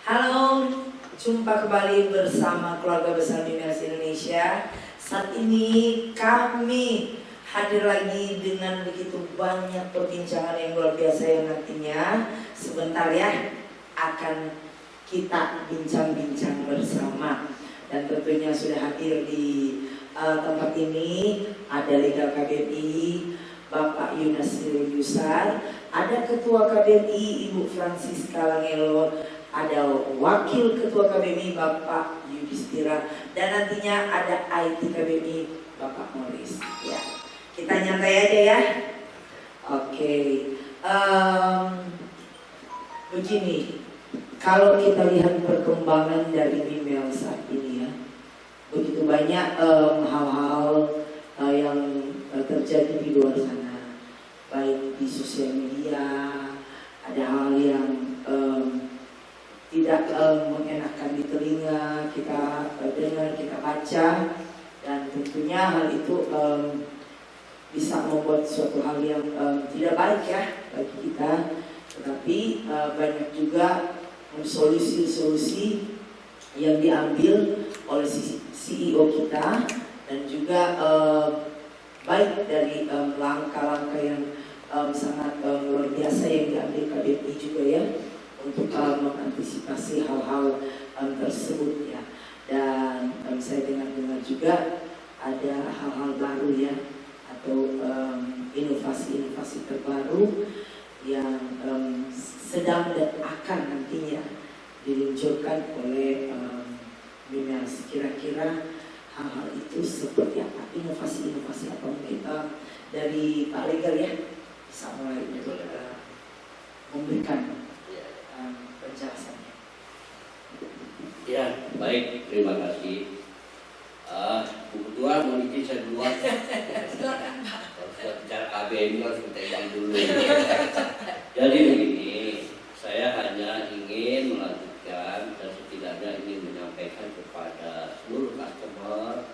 Halo, jumpa kembali bersama keluarga besar Mimiles Indonesia. Saat ini kami hadir lagi dengan begitu banyak perbincangan yang luar biasa yang nantinya sebentar ya akan kita bincang-bincang bersama. Dan tentunya sudah hadir di tempat ini ada Legal KBRI Bapak Yunasir Yusar, ada Ketua KBRI Ibu Francisca Langelo, ada Wakil Ketua KBMI Bapak Yudhistira, dan nantinya ada IT KBMI Bapak Morris. Ya, kita nyantai aja ya. Oke, begini, kalau kita lihat perkembangan dari Mimiles saat ini ya, begitu banyak hal-hal yang terjadi di luar sana, baik di sosial media, ada hal yang tidak mengenakan di telinga kita dengar, kita baca, dan tentunya hal itu bisa membuat suatu hal yang tidak baik ya bagi kita. Tetapi banyak juga solusi-solusi yang diambil oleh CEO kita, dan juga baik dari langkah-langkah yang sangat luar biasa yang diambil KBRI juga ya, untuk mengantisipasi hal-hal tersebut ya. Dan saya dengar juga ada hal-hal baru ya, atau inovasi-inovasi terbaru yang sedang dan akan nantinya diluncurkan oleh Mimiles. Kira-kira hal-hal itu seperti apa? Inovasi-inovasi apa mungkin dari Pak Legal ya bisa mulai untuk memberikan penjelasannya. Ya, baik, terima kasih. Bu Ketua, mau izin saya duluan. Kalau sudah bicara KBMI harus minta izin dulu. Jadi begini, saya hanya ingin melanjutkan dan setidaknya ingin menyampaikan kepada seluruh customer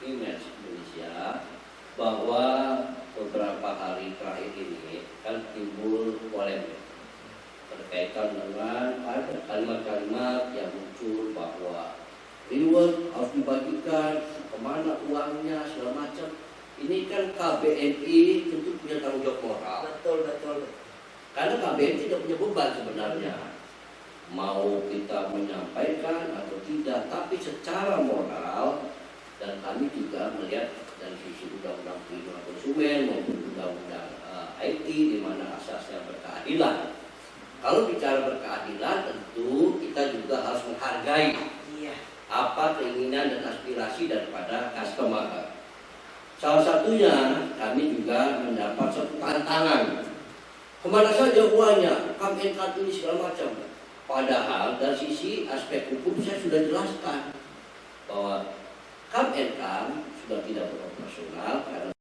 Mimiles Indonesia bahwa beberapa hari terakhir ini kan timbul polemik berkaitan dengan ada kalimat-kalimat yang muncul bahwa reward harus dibagikan, kemana uangnya, segala macam. Ini kan KBRI tentu punya tanggung jawab moral. Betul. Karena KBRI tidak punya beban sebenarnya, mau kita menyampaikan atau tidak, tapi secara moral, dan kami juga melihat dari sisi undang-undang perlindungan konsumen maupun undang-undang IT di mana asasnya berkeadilan. Kalau bicara berkeadilan, tentu kita juga harus menghargai apa keinginan dan aspirasi daripada customer. Salah satunya kami juga mendapat satu tantangan. Kemana saja uangnya, KMNK ini segala macam. Padahal dari sisi aspek hukum saya sudah jelaskan bahwa KMNK sudah tidak beroperasional karena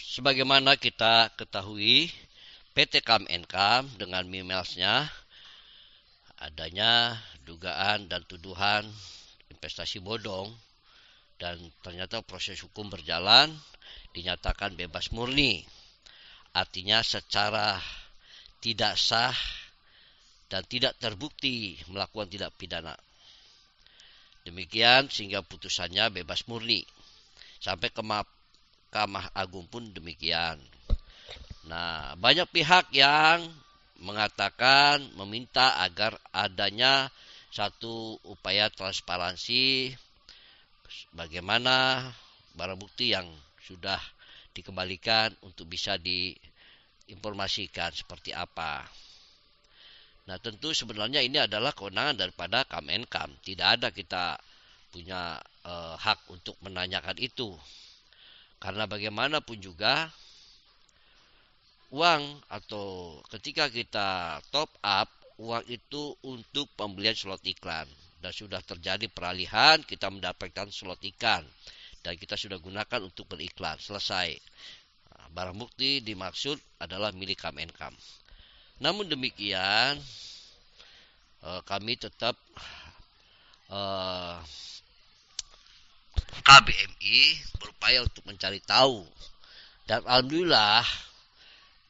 sebagaimana kita ketahui, PT KMNK dengan Mimiles-nya adanya dugaan dan tuduhan investasi bodong, dan ternyata proses hukum berjalan, dinyatakan bebas murni. Artinya secara tidak sah dan tidak terbukti melakukan tindak pidana. Demikian sehingga putusannya bebas murni. Sampai ke Mahkamah Agung pun demikian. Nah, banyak pihak yang mengatakan, meminta agar adanya satu upaya transparansi bagaimana barang bukti yang sudah dikembalikan untuk bisa diinformasikan seperti apa. Nah, tentu sebenarnya ini adalah kewenangan daripada KMNK. Tidak ada kita punya hak untuk menanyakan itu. Karena bagaimanapun juga uang atau ketika kita top up, uang itu untuk pembelian slot iklan. Dan sudah terjadi peralihan, kita mendapatkan slot iklan. Dan kita sudah gunakan untuk beriklan. Selesai. Barang bukti dimaksud adalah milik KMNK. Namun demikian, kami tetap KBMI berupaya untuk mencari tahu. Dan alhamdulillah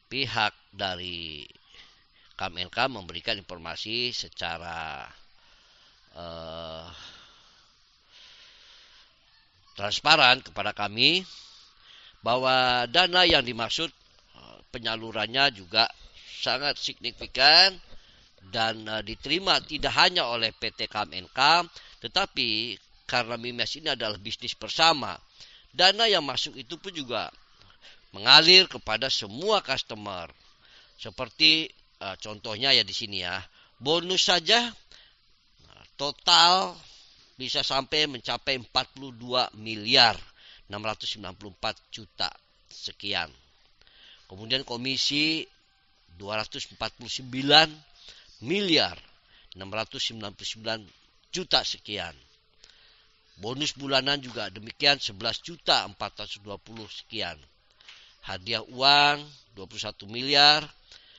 pihak dari KMNK memberikan informasi secara transparan kepada kami bahwa dana yang dimaksud penyalurannya juga sangat signifikan dan diterima tidak hanya oleh PT KMNK, tetapi karena MIMES ini adalah bisnis bersama, dana yang masuk itu pun juga mengalir kepada semua customer. Seperti contohnya ya di sini ya, bonus saja total bisa sampai mencapai 42 miliar 694 juta sekian. Kemudian komisi 249 miliar 699 juta sekian. Bonus bulanan juga demikian 11 juta 420 sekian. Hadiah uang 21 miliar.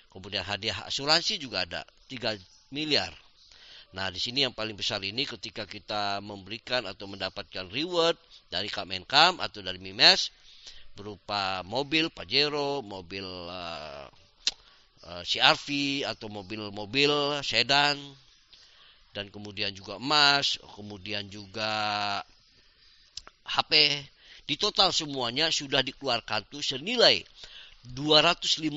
Kemudian hadiah asuransi juga ada 3 miliar. Nah, di sini yang paling besar ini ketika kita memberikan atau mendapatkan reward dari KMNK atau dari MIMES berupa mobil Pajero, mobil CR-V atau mobil-mobil sedan, dan kemudian juga emas, kemudian juga HP. Di total semuanya sudah dikeluarkan tuh senilai 250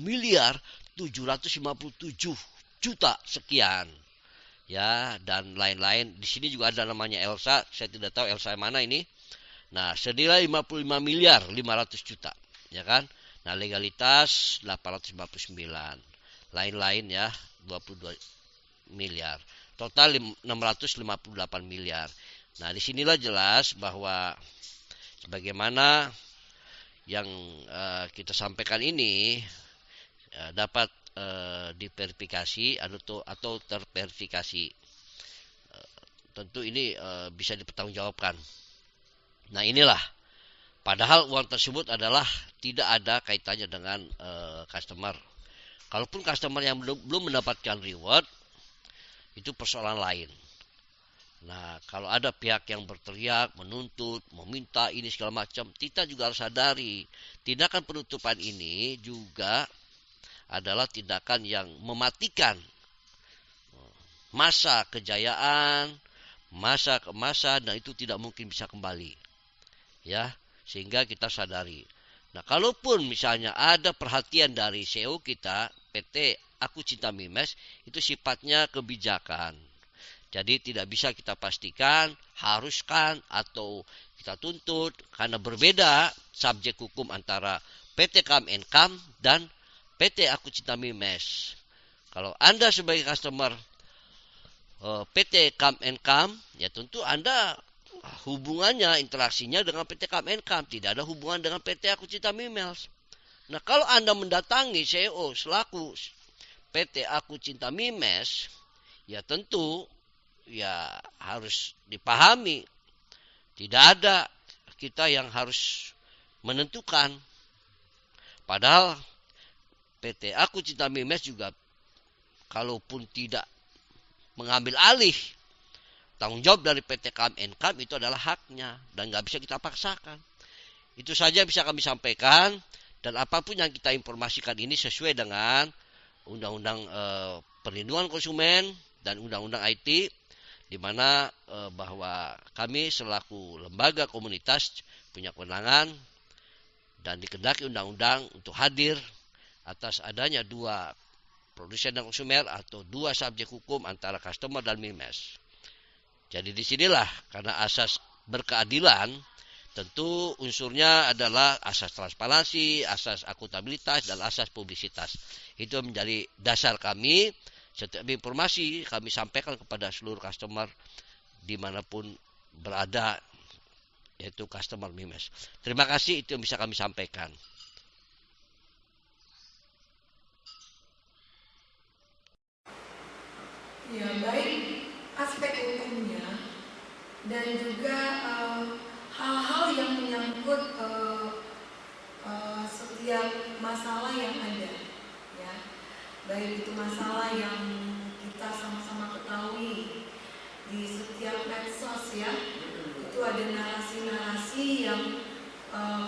miliar 757 juta sekian. Ya, dan lain-lain. Di sini juga ada namanya Elsa, saya tidak tahu Elsa yang mana ini. Nah, senilai 55 miliar 500 juta, ya kan? Nah, legalitas 859. Lain-lain ya, 22 miliar. Total 658 miliar. Nah, disinilah jelas bahwa sebagaimana yang kita sampaikan ini dapat diverifikasi atau terverifikasi. Tentu ini bisa dipertanggungjawabkan. Nah, inilah. Padahal uang tersebut adalah tidak ada kaitannya dengan customer. Kalaupun customer yang belum mendapatkan reward, itu persoalan lain. Nah, kalau ada pihak yang berteriak, menuntut, meminta ini segala macam, kita juga harus sadari, tindakan penutupan ini juga adalah tindakan yang mematikan masa kejayaan, masa ke masa, dan itu tidak mungkin bisa kembali. Ya, sehingga kita sadari. Nah, kalaupun misalnya ada perhatian dari CEO kita, PT Aku Cinta MIMES, itu sifatnya kebijakan. Jadi tidak bisa kita pastikan, haruskan, atau kita tuntut, karena berbeda subjek hukum antara PT KMNK dan PT Aku Cinta MIMES. Kalau Anda sebagai customer PT KMNK, ya tentu Anda hubungannya, interaksinya dengan PT KMNK, tidak ada hubungan dengan PT Aku Cinta MIMES. Nah, kalau Anda mendatangi CEO selaku PT Aku Cinta MIMES, ya tentu ya harus dipahami, tidak ada kita yang harus menentukan. Padahal PT Aku Cinta MIMES juga kalaupun tidak mengambil alih tanggung jawab dari PT KMNK, itu adalah haknya dan nggak bisa kita paksakan. Itu saja bisa kami sampaikan, dan apapun yang kita informasikan ini sesuai dengan Undang-Undang Perlindungan Konsumen dan Undang-Undang IT, di mana bahwa kami selaku lembaga komunitas punya kewenangan dan dikehendaki undang-undang untuk hadir atas adanya dua produsen dan konsumer atau dua subjek hukum antara customer dan MIMES. Jadi disinilah karena asas berkeadilan, tentu unsurnya adalah asas transparansi, asas akuntabilitas, dan asas publisitas. Itu menjadi dasar kami. Setiap informasi kami sampaikan kepada seluruh customer dimanapun berada, yaitu customer MIMES. Terima kasih, itu yang bisa kami sampaikan. Ya, baik aspek hukumnya dan juga hal-hal yang menyangkut setiap masalah yang ada, ya, baik itu masalah yang kita sama-sama ketahui di setiap medsos, ya, itu ada narasi-narasi yang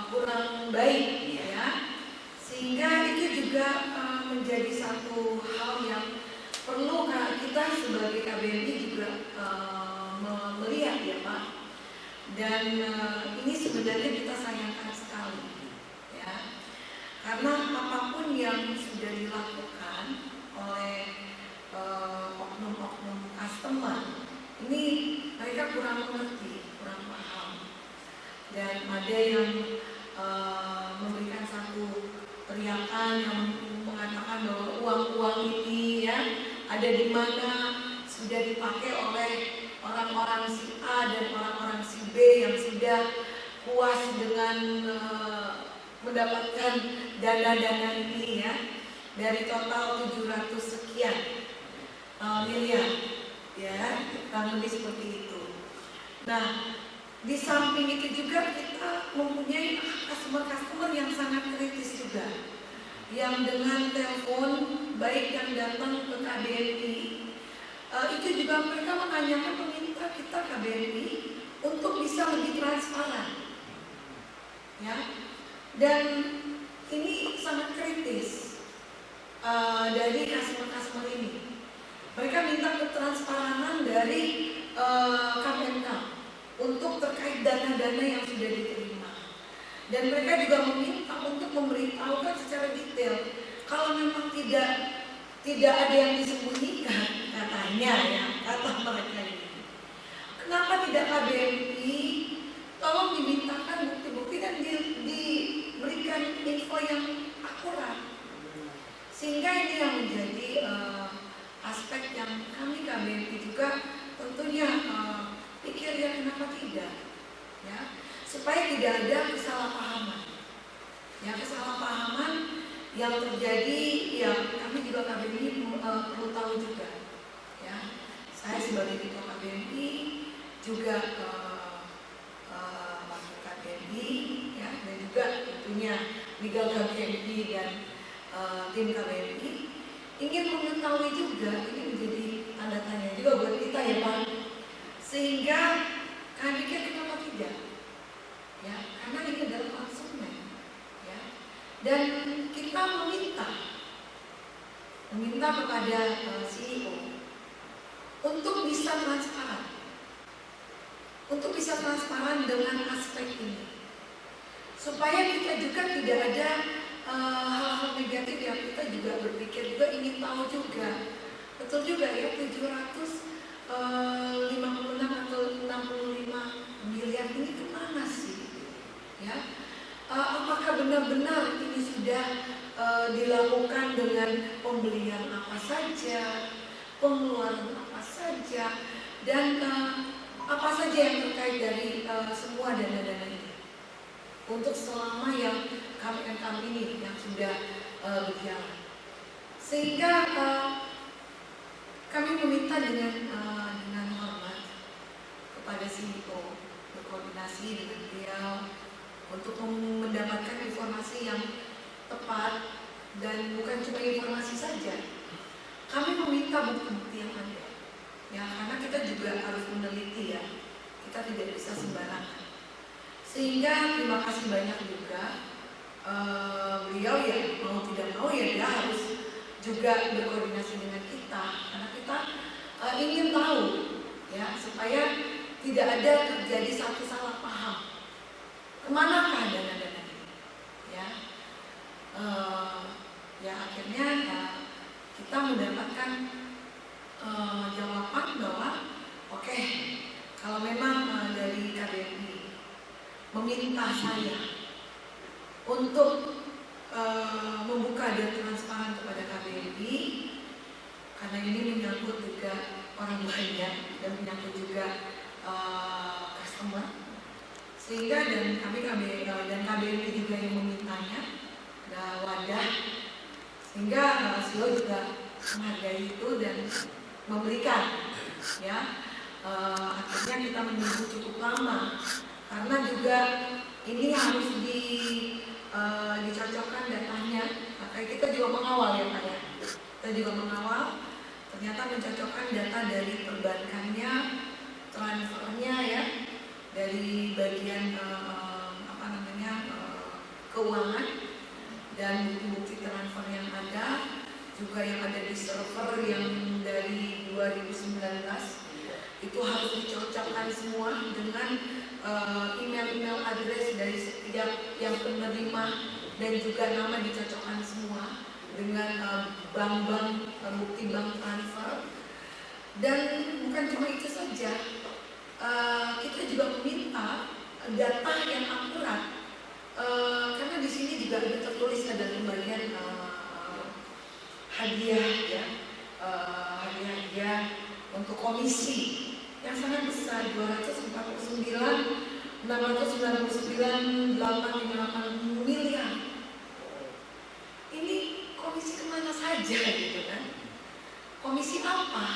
kurang baik, ya, sehingga itu juga menjadi satu hal yang perlu kita sebagai KBMI juga melihat ya Pak. Dan ini sebenarnya kita sayangkan sekali ya, karena apapun yang sudah dilakukan oleh oknum-oknum customer ini mereka kurang mengerti, kurang paham, dan ada yang memberikan satu teriakan yang mengatakan bahwa uang-uang ini ya ada di mana, sudah dipakai oleh orang-orang si A dan orang-orang si B yang sudah puas dengan mendapatkan dana-dana ini ya, dari total 700 sekian miliar ya, kurang lebih seperti itu. Nah, di samping itu juga kita mempunyai customer yang sangat kritis juga, yang dengan telepon baik yang datang ke KBMI itu juga mereka menanyakan, meminta kita KBMI untuk bisa lebih transparan ya, dan ini sangat kritis dari customer ini. Mereka minta ketransparan dari KPNK untuk terkait dana-dana yang sudah diterima, dan mereka juga meminta untuk memberitahukan secara detail kalau memang tidak ada yang disembunyikan katanya ya, kata mereka ini. Kenapa tidak KBMI tolong dimintakan bukti-bukti dan diberikan info yang akurat, sehingga ini yang menjadi aspek yang kami KBMI juga tentunya pikir ya, kenapa tidak ya, supaya tidak ada kesalahpahaman ya, kesalahpahaman yang terjadi ya. Kami juga KBMI perlu tahu juga ya, saya sebagai ketua KBMI juga wakil KBMI ya, dan juga tentunya legal KBMI dan tim KBMI ingin mengetahui juga, ini menjadi tanda tanya juga buat kita ya Pak, sehingga kami pikir kenapa tidak ya, karena ini adalah konsumen ya, dan kita meminta kepada CEO untuk bisa transparan dengan aspek ini, supaya kita juga tidak ada hal-hal negatif yang kita juga berpikir juga ingin tahu juga. Betul juga ya, 756 atau 65 miliar ini kemana sih ya, apakah benar-benar ini sudah dilakukan dengan pembelian apa saja, pengeluaran apa saja, dan apa saja yang terkait dari semua dana-dana ini untuk selama yang kami ini yang sudah berjalan, sehingga kami meminta dengan hormat kepada CEO berkoordinasi dengan beliau untuk mendapatkan informasi yang tepat, dan bukan cuma informasi saja. Kami meminta bukti-bukti yang ada ya, karena kita juga harus meneliti ya, kita tidak bisa sembarangan. Sehingga terima kasih banyak juga beliau ya, mau tidak mau ya dia harus juga berkoordinasi dengan kita, karena kita ingin tahu ya, supaya tidak ada terjadi satu salah paham kemanakah dana-dana ini ya. Ya akhirnya kita mendapatkan jawaban bahwa oke, kalau memang dari KBMI meminta saya untuk membuka dan transparan kepada KBMI, karena ini menyangkut juga orang banyak dan menyangkut juga customer, sehingga dan KBMI juga yang memintanya, ada wadah, sehingga CEO juga menghargai itu dan memberikan ya. Akhirnya kita menunggu cukup lama, karena juga ini harus dicocokkan datanya. Makanya kita juga mengawal ya Pak ya, kita juga mengawal, ternyata mencocokkan data dari perbankannya, transfernya ya, dari bagian keuangan dan bukti-bukti transfer yang ada, juga yang ada di server yang dari 2019 itu harus dicocokkan semua dengan email-email address dari setiap yang penerima dan juga nama dicocokkan semua dengan bank-bank bukti bank transfer. Dan bukan cuma itu saja, kita juga meminta data yang akurat, karena di sini juga ada tertulis ada pembagian hadiah ya, hadiah untuk komisi yang sangat besar, 249.699.858 miliar. Ini komisi kemana saja gitu kan? Komisi apa?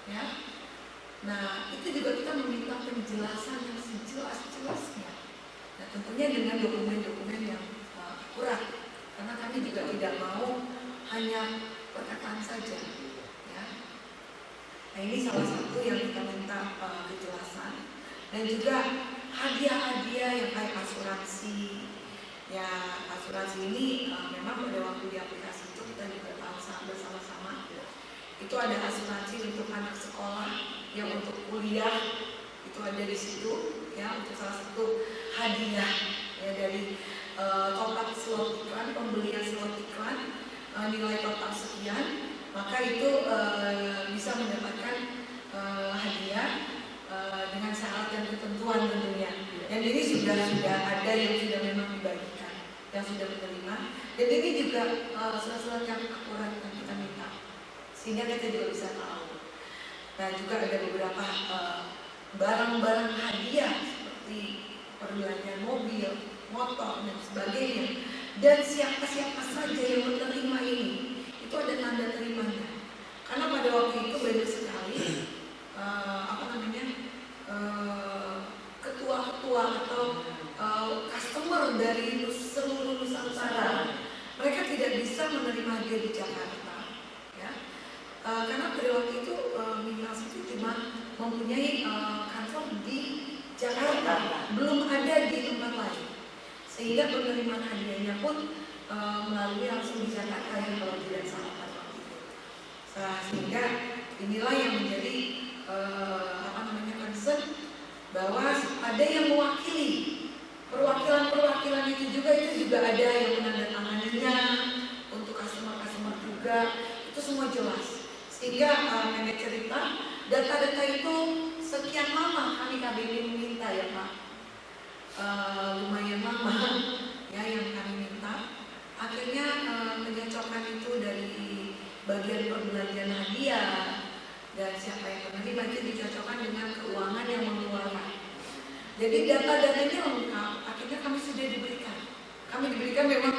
Ya. Nah, itu juga kita meminta penjelasan yang sejelas-jelasnya. Nah, tentunya dengan dokumen-dokumen yang akurat, karena kami juga tidak mau hanya perkataan saja. Ya. Nah, ini salah satu yang kita minta kejelasan. Dan juga hadiah-hadiah yang kayak asuransi. Ya, asuransi ini memang pada waktu di aplikasi itu kita juga tahu bersama-sama. Itu ada asuransi untuk anak sekolah, yang untuk kuliah itu ada di situ, ya, untuk salah satu hadiah ya dari top-up slot iklan, pembelian slot iklan nilai total sekian, maka itu bisa mendapatkan hadiah dengan syarat dan ketentuan tentunya. Dan ini sudah ada yang sudah memang dibagikan, yang sudah menerima. Dan ini juga surat-surat yang akurat yang kita minta, sehingga kita juga bisa tahu. Nah, juga ada beberapa barang-barang hadiah seperti perbelanjaan mobil, motor dan sebagainya. Dan siapa-siapa saja yang menerima ini, itu ada tanda terimanya. Karena pada waktu itu banyak sekali ketua-ketua atau customer dari seluruh Nusantara, mereka tidak bisa menerima hadiah di Jakarta, ya. Karena pada waktu itu Mimiles itu cuma mempunyai kantor di Jakarta, belum ada di tempat lain, sehingga penerimaan hadiahnya pun melalui langsung di Jakarta yang kalau tidak salah pada waktu itu. Sehingga inilah yang menjadi concern, bahwa ada yang mewakili perwakilan itu juga ada yang menandatanganinya untuk customer juga, itu semua jelas. Sehingga nenek cerita data-data itu sekian lama kami KBP meminta ya Pak, lumayan lama ya yang kami minta. Akhirnya menyocokkan itu dari bagian perbelanjaan hadiah dan siapa yang menerima itu dicocokkan dengan keuangan yang mengeluarkan. Jadi data-datanya lengkap. Akhirnya kami sudah diberikan. Kami diberikan memang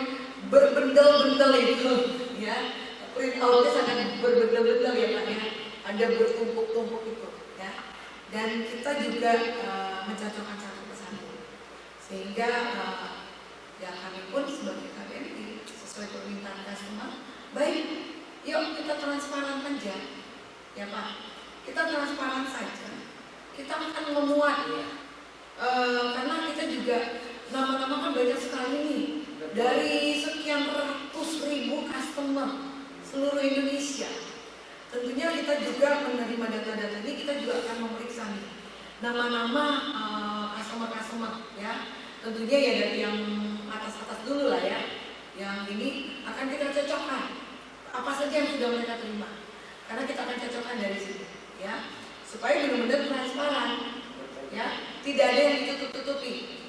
berbendel-bendel itu, ya. Print outnya sangat berbendel-bendel ya Pak ya. Ada bertumpuk-tumpuk itu, ya. Dan kita juga mencocokkan satu persatu, sehingga ya kami pun sebagai KBRI sesuai permintaan customer, baik, yuk kita transparan saja. Ya Pak, kita transparan saja. Kita akan memuat ya. Karena kita juga nama-nama kan banyak sekali nih. Dari sekian ratus ribu customer seluruh Indonesia. Tentunya kita juga menerima data-data ini, kita juga akan memeriksa nih nama-nama customer-customer ya. Tentunya ya dari yang atas-atas dulu lah ya. Yang ini akan kita cocokkan apa saja yang sudah mereka terima. Karena kita akan cocokkan dari sini, ya, supaya benar-benar transparan, ya, tidak ada yang ditutup-tutupi.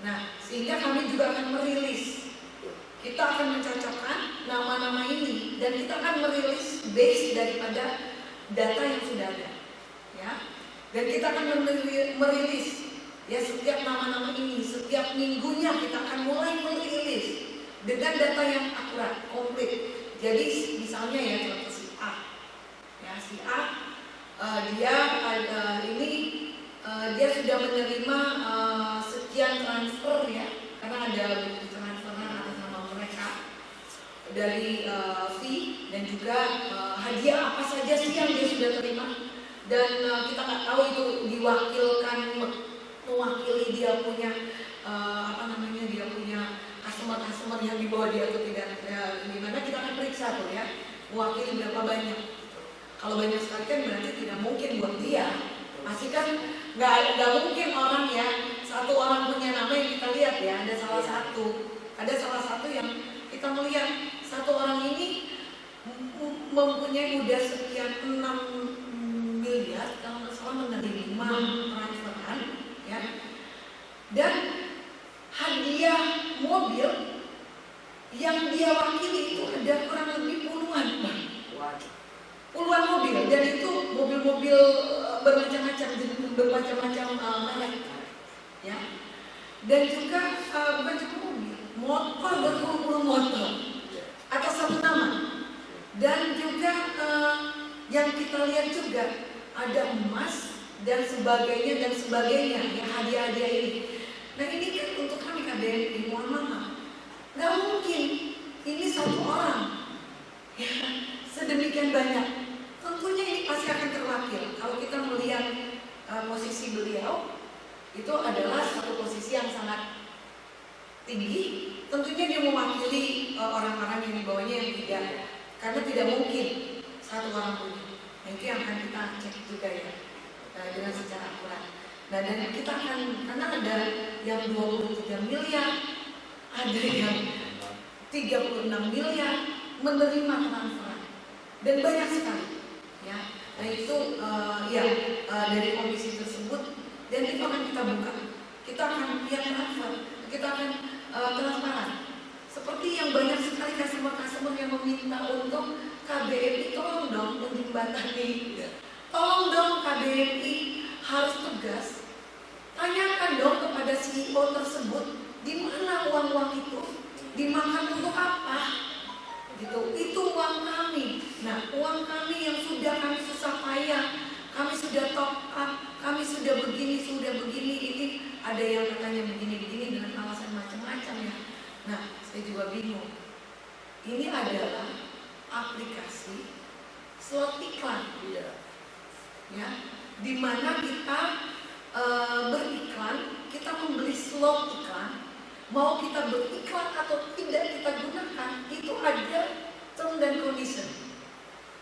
Nah, sehingga kami juga akan merilis, kita akan mencocokkan nama-nama ini dan kita akan merilis base daripada data yang sudah ada, ya, dan kita akan merilis, ya, setiap nama-nama ini, setiap minggunya kita akan mulai merilis dengan data yang akurat, komplit. Jadi misalnya ya contoh si A, dia sudah menerima sekian transfer ya, karena ada bukti transferan atas nama mereka dari fee dan juga hadiah apa saja sih yang dia sudah terima, dan kita nggak tahu itu mewakili dia punya dia punya customer yang di bawah dia atau tidak, gimana kita akan periksa tuh ya. mewakili berapa banyak. Kalau banyak sekali kan berarti tidak mungkin buat dia. Pasti kan nggak mungkin orang ya, satu orang punya nama yang kita lihat ya, ada salah satu yang kita melihat satu orang ini mempunyai udah sekian 6 miliar kalau nggak salah menerima transferan ya, dan hadiah mobil yang dia wakili itu ada kurang lebih puluhan mobil, dan itu mobil-mobil bermacam-macam merek ya, dan juga bukan cuma mobil, motor berpuluh-puluh motor atas satu nama, dan juga yang kita lihat juga ada emas dan sebagainya ya, hadiah-hadiah ini. Nah ini kan untuk kami KBRI, mohon maaf, nggak mungkin ini satu orang ya, sedemikian banyak. Tentunya ini pasti akan terwakil. Kalau kita melihat posisi beliau, itu adalah satu posisi yang sangat tinggi. Tentunya dia mewakili orang-orang yang di bawahnya yang tidak, karena tidak mungkin satu orang punya. Nah, itu yang akan kita cek juga ya, dengan secara akurat. Nah, dan kita akan, karena ada yang 23 miliar, ada yang 36 miliar menerima transferan, dan banyak sekali ya. Nah itu dari komisi tersebut, dan itu akan kita buka, kita akan lihat transfer, kita akan transparan. Seperti yang banyak sekali customer yang meminta untuk KBRI, tolong dong menjembatani, tolong dong KBRI harus tegas, tanyakan dong kepada CEO tersebut di mana uang-uang itu dimakan untuk apa. Gitu. Itu uang kami. Nah, uang kami yang sudah kami susah payah, kami sudah top up, kami sudah begini, ini ada yang katanya begini dengan alasan macam-macam ya. Nah, saya juga bingung. Ini adalah aplikasi slot iklan, ya, di mana kita beriklan, kita membeli slot iklan. Mau kita beriklan atau tidak kita gunakan, itu ada term dan condition.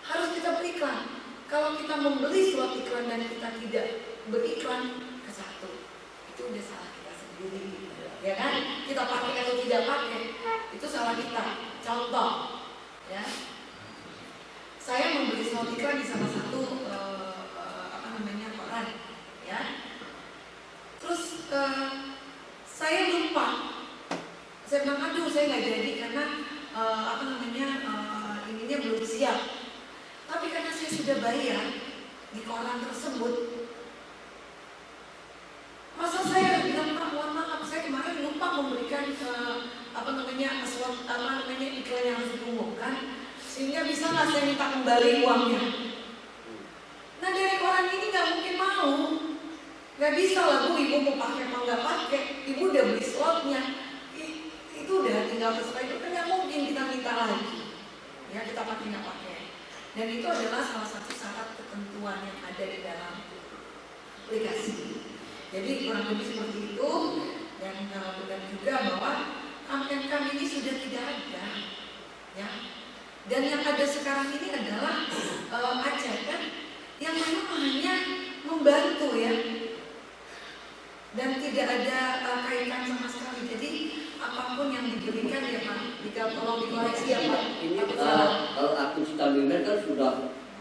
Harus kita beriklan. Kalau kita membeli slot iklan dan kita tidak beriklan, ke satu, itu udah salah kita sendiri, ya kan? Kita pakai atau tidak pakai, itu salah kita. Contoh, ya, saya membeli slot iklan di salah satu koran, ya. Terus saya lupa. Saya bilang, aduh saya nggak jadi karena ininya belum siap. Tapi karena saya sudah bayar di koran tersebut, masa saya bilang, Pak, mohon maaf, saya kemarin lupa memberikan slot iklan yang harus diumumkan, sehingga bisa nggak saya minta kembali uangnya. Nah dari koran ini nggak mungkin mau, nggak bisa lah Bu, ibu mau pakai apa nggak pakai, ibu udah beli slotnya. Itu udah tinggal sesuai, itu kan nggak mungkin kita minta lagi ya, kita pakai nggak pakai. Dan itu adalah salah satu syarat ketentuan yang ada di dalam aplikasi. Jadi kurang lebih seperti itu. Dan benar juga bahwa kampanye ini sudah tidak ada ya. Dan yang ada sekarang ini adalah ACN yang memang hanya membantu ya, dan tidak ada kaitan sama sekali. Jadi apapun yang diberikan ya Pak, jika tolong dikoreksi ya Pak. Ini kalau akun Cita Mimen kan sudah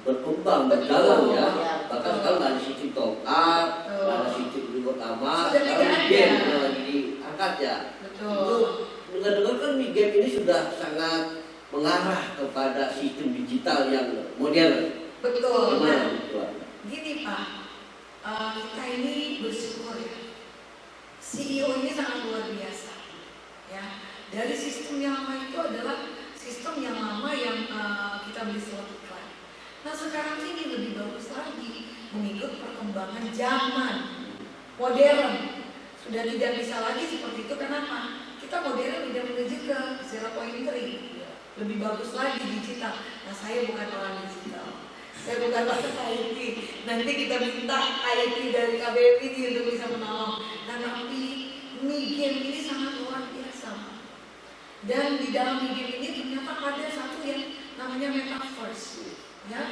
berkembang, berjalan ya. Bahkan sekarang ada sistem top up, ada sistem reward utama, sekarang game yang lagi diangkat ya. Betul. Itu dengar-dengar kan game ini sudah sangat mengarah kepada sistem digital yang modern. Betul. Gimana? Gini Pak, kita ini bersyukur ya. CEO ini sangat luar biasa ya. Dari sistem yang lama itu adalah sistem yang lama yang kita beli slot iklan. Nah sekarang ini lebih bagus lagi, mengikut perkembangan zaman modern. Sudah tidak bisa lagi seperti itu. Kenapa? Kita modern tidak menuju ke 0.3, lebih bagus lagi digital. Nah saya bukan orang digital, saya bukan pakar IT. Nanti kita minta IT dari KBRI untuk bisa menolong. Nah tapi game ini sangat luar biasa. Dan di dalam game ini ternyata ada satu yang namanya metaverse, ya.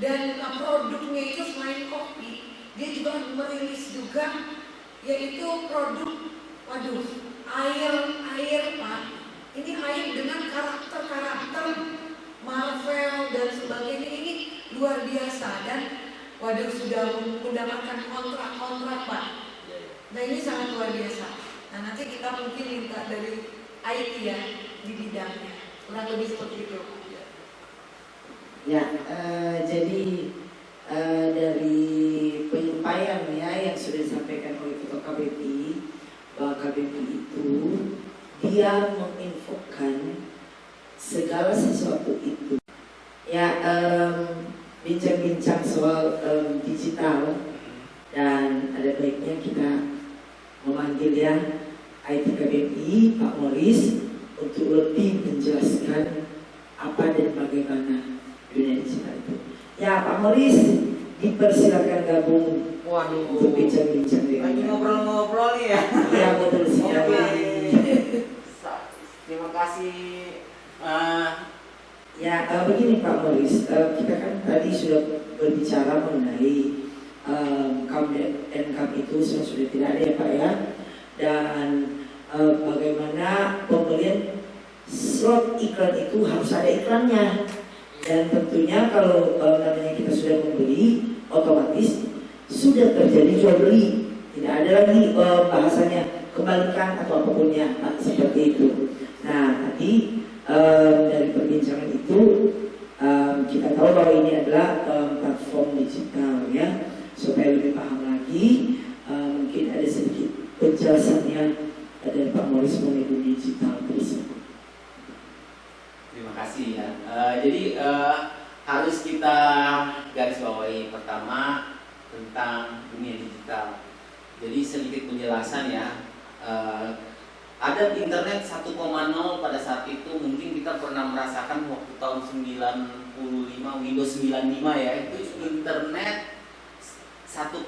Dan produknya itu selain kopi, dia juga merilis juga yaitu produk, air Pak. Ini air dengan karakter Marvel dan sebagainya, ini luar biasa dan sudah mendapatkan kontrak Pak. Nah ini sangat luar biasa. Nah nanti kita mungkin minta dari IT ya di bidangnya, kurang lebih seperti itu. Ya, jadi dari penyampaian ya yang sudah disampaikan oleh Ketua KBPI, bahwa KBPI itu dia menginfokan segala sesuatu itu. Ya, bincang-bincang soal digital, dan ada baiknya kita memanggil ya IT KBPI Pak Morris untuk lebih menjelaskan apa dan bagaimana dunia digital itu. Ya Pak Morris, dipersilakan gabung. Waduh, untuk bincang-bincang dengan lagi ngobrol-ngobrol nih ya. Ya betul sekali. Terima kasih. Ya begini Pak Morris, kita kan tadi sudah berbicara mengenai income itu sudah tidak ada ya Pak ya, dan bagaimana pembelian slot iklan itu harus ada iklannya, dan tentunya kalau namanya kita sudah membeli, otomatis sudah terjadi jual beli, tidak ada lagi bahasanya kembalikan atau apapunnya seperti itu. Nah tadi dari perbincangan itu kita tahu bahwa ini adalah platform digital ya, supaya lebih paham lagi mungkin ada sedikit penjelasannya dari Pak Morris mengenai dunia digital tersebut. Terima kasih ya. Jadi harus kita garis bawahi pertama tentang dunia digital. Jadi sedikit penjelasan ya. Ada internet 1.0 pada saat itu, mungkin kita pernah merasakan waktu tahun 95, Windows 95 ya, itu internet 1.0,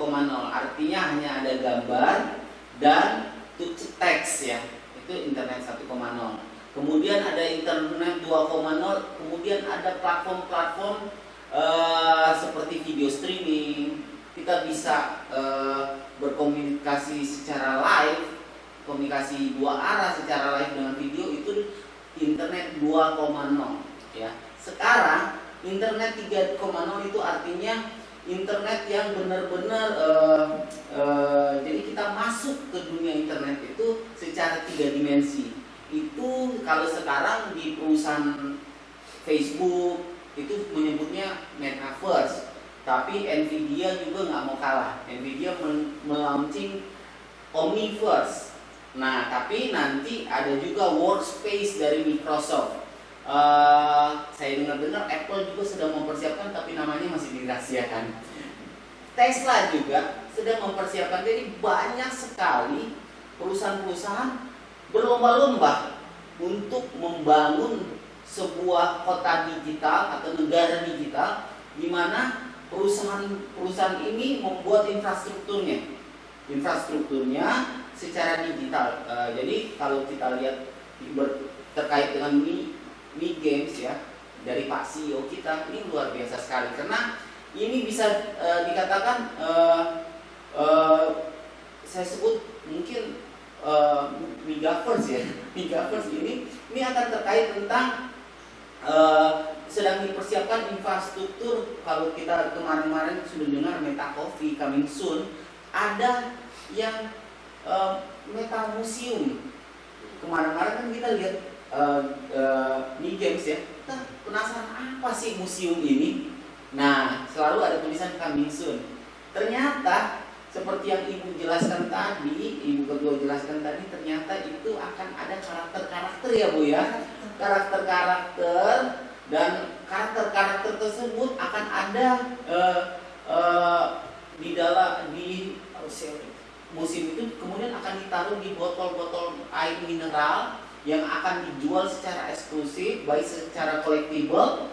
artinya hanya ada gambar dan teks ya, itu internet 1.0. Kemudian ada internet 2.0, kemudian ada platform-platform seperti video streaming, kita bisa berkomunikasi secara live, komunikasi dua arah secara live dengan video, itu internet 2.0 ya. Sekarang internet 3.0 itu artinya internet yang benar-benar jadi kita masuk ke dunia internet itu secara 3 dimensi. Itu kalau sekarang di perusahaan Facebook itu menyebutnya metaverse, tapi Nvidia juga nggak mau kalah. Nvidia melaunching Omniverse. Nah, tapi nanti ada juga workspace dari Microsoft. Saya dengar-dengar Apple juga sedang mempersiapkan, tapi namanya masih dirahasiakan. Tesla juga sedang mempersiapkan. Jadi banyak sekali perusahaan-perusahaan berlomba-lomba untuk membangun sebuah kota digital atau negara digital, di mana perusahaan ini membuat infrastrukturnya secara digital. Jadi kalau kita lihat terkait dengan Mi Games ya, dari Pak CEO kita, ini luar biasa sekali, karena ini bisa dikatakan saya sebut mungkin Megaverse ya. Megaverse ini akan terkait tentang sedang dipersiapkan infrastruktur. Kalau kita kemarin-kemarin sudah dengar Meta Coffee coming soon, ada yang Meta Museum. Kemarin-kemarin kan kita lihat Mi Games ya, kita penasaran apa sih museum ini. Nah, selalu ada tulisan coming soon. Ternyata seperti yang Ibu jelaskan tadi, Ibu Ketua jelaskan tadi, ternyata itu akan ada karakter-karakter ya Bu ya. Karakter-karakter, dan karakter-karakter tersebut akan ada di museum itu, kemudian akan ditaruh di botol-botol air mineral yang akan dijual secara eksklusif, baik secara collectible.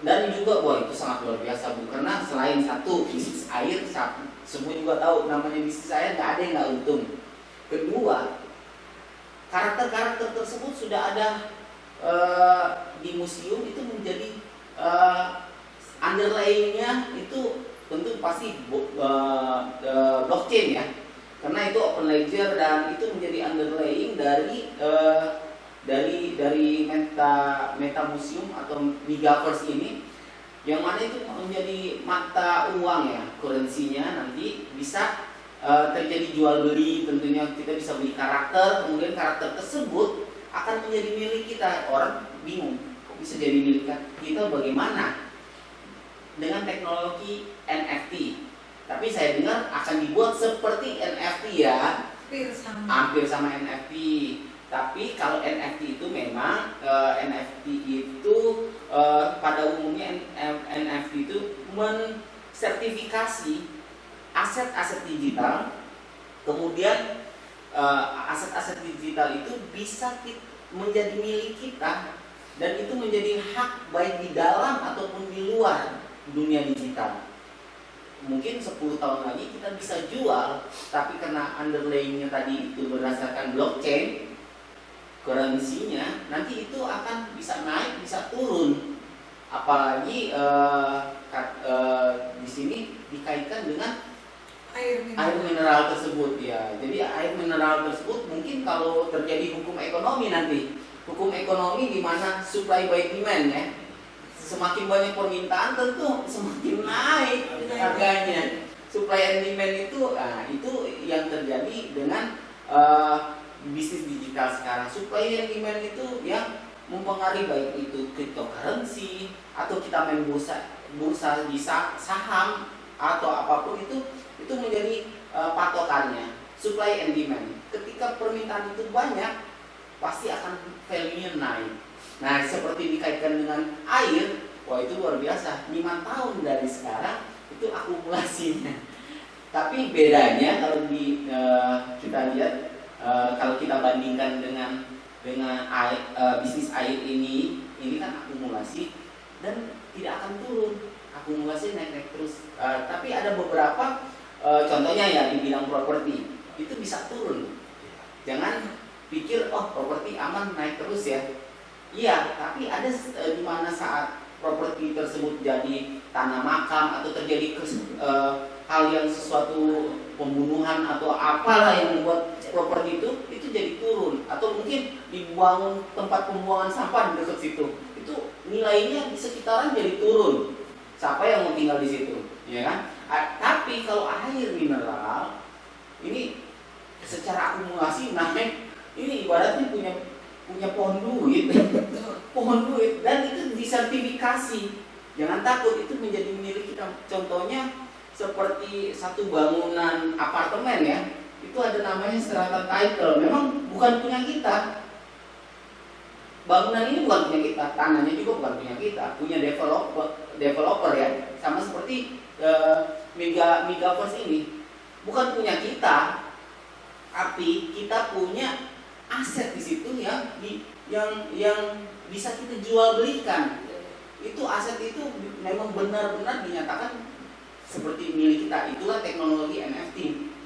Dan juga, wah itu sangat luar biasa Bu, karena selain satu bisnis air, semua juga tahu namanya bisnis air, nggak ada yang nggak untung. Kedua, karakter-karakter tersebut sudah ada di museum itu menjadi underlying-nya itu tentu pasti blockchain ya, karena itu open ledger dan itu menjadi underlying dari meta museum atau megaverse ini, yang mana itu menjadi mata uang ya, currency-nya nanti bisa terjadi jual beli. Tentunya kita bisa beli karakter, kemudian karakter tersebut akan menjadi milik kita. Orang bingung, kok bisa jadi milik kita, bagaimana dengan teknologi NFT. Tapi saya dengar akan dibuat seperti NFT ya, hampir sama NFT. Tapi kalau NFT itu memang NFT itu pada umumnya NFT itu mensertifikasi aset-aset digital. Kemudian aset-aset digital itu bisa menjadi milik kita, dan itu menjadi hak baik di dalam ataupun di luar dunia digital. Mungkin 10 tahun lagi kita bisa jual, tapi karena underlying-nya tadi itu berdasarkan blockchain, currency-nya nanti itu akan bisa naik, bisa turun. Apalagi di sini dikaitkan dengan air mineral tersebut ya. Jadi air mineral tersebut mungkin kalau terjadi hukum ekonomi nanti, hukum ekonomi di mana supply by demand ya. Semakin banyak permintaan tentu semakin naik harganya. Supply and demand itu yang terjadi dengan bisnis digital sekarang. Supply and demand itu yang mempengaruhi baik itu cryptocurrency atau kita main bursa di saham atau apapun itu menjadi patokannya. Supply and demand. Ketika permintaan itu banyak, pasti akan value-nya naik. Nah, seperti dikaitkan dengan air, wah itu luar biasa. 5 tahun dari sekarang itu akumulasinya. Tapi bedanya kalau kita lihat, kalau kita bandingkan dengan air, bisnis air ini kan akumulasi dan tidak akan turun. Akumulasi naik terus. Tapi ada beberapa contohnya ya di bidang properti itu bisa turun. Jangan pikir properti aman naik terus ya. Iya, tapi ada di mana saat properti tersebut jadi tanah makam atau terjadi hal yang sesuatu pembunuhan atau apalah yang membuat properti itu jadi turun, atau mungkin dibangun tempat pembuangan sampah di dekat situ, itu nilainya di sekitaran jadi turun. Siapa yang mau tinggal di situ, ya kan? Tapi kalau air mineral ini secara akumulasi naik, ini ibaratnya punya pohon duit, dan itu disertifikasi. Jangan takut, itu menjadi milik kita. Contohnya seperti satu bangunan apartemen ya, itu ada namanya strata title. Memang bukan punya kita. Bangunan ini bukan punya kita, tanahnya juga bukan punya kita, punya developer ya. Sama seperti megaverse ini, bukan punya kita, tapi kita punya aset di situ yang bisa kita jual belikan. Itu aset itu memang benar-benar dinyatakan seperti milik kita. Itulah teknologi NFT.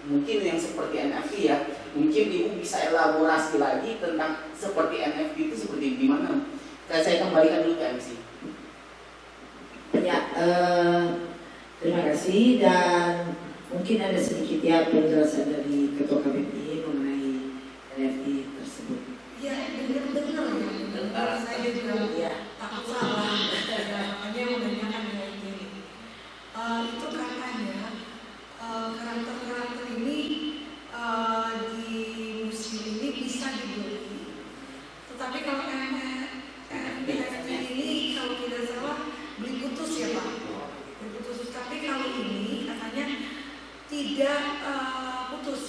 Mungkin yang seperti NFT ya. Mungkin Ibu bisa elaborasi lagi tentang seperti NFT itu seperti gimana. Saya kembalikan dulu ke MC. Ya, terima kasih, dan mungkin ada sedikit ya penjelasan dari Ketua KBPI mengenai NFT tersebut. Ya, benar-benar ya. Saya juga takut salah. Makanya menanyakan dengan ini. Itu katanya karakter-karakter ini di museum ini bisa dibeli. Tetapi kalau NFT ini kalau tidak salah beli putus ya Pak. Beli putus. Tapi kalau ini katanya tidak putus.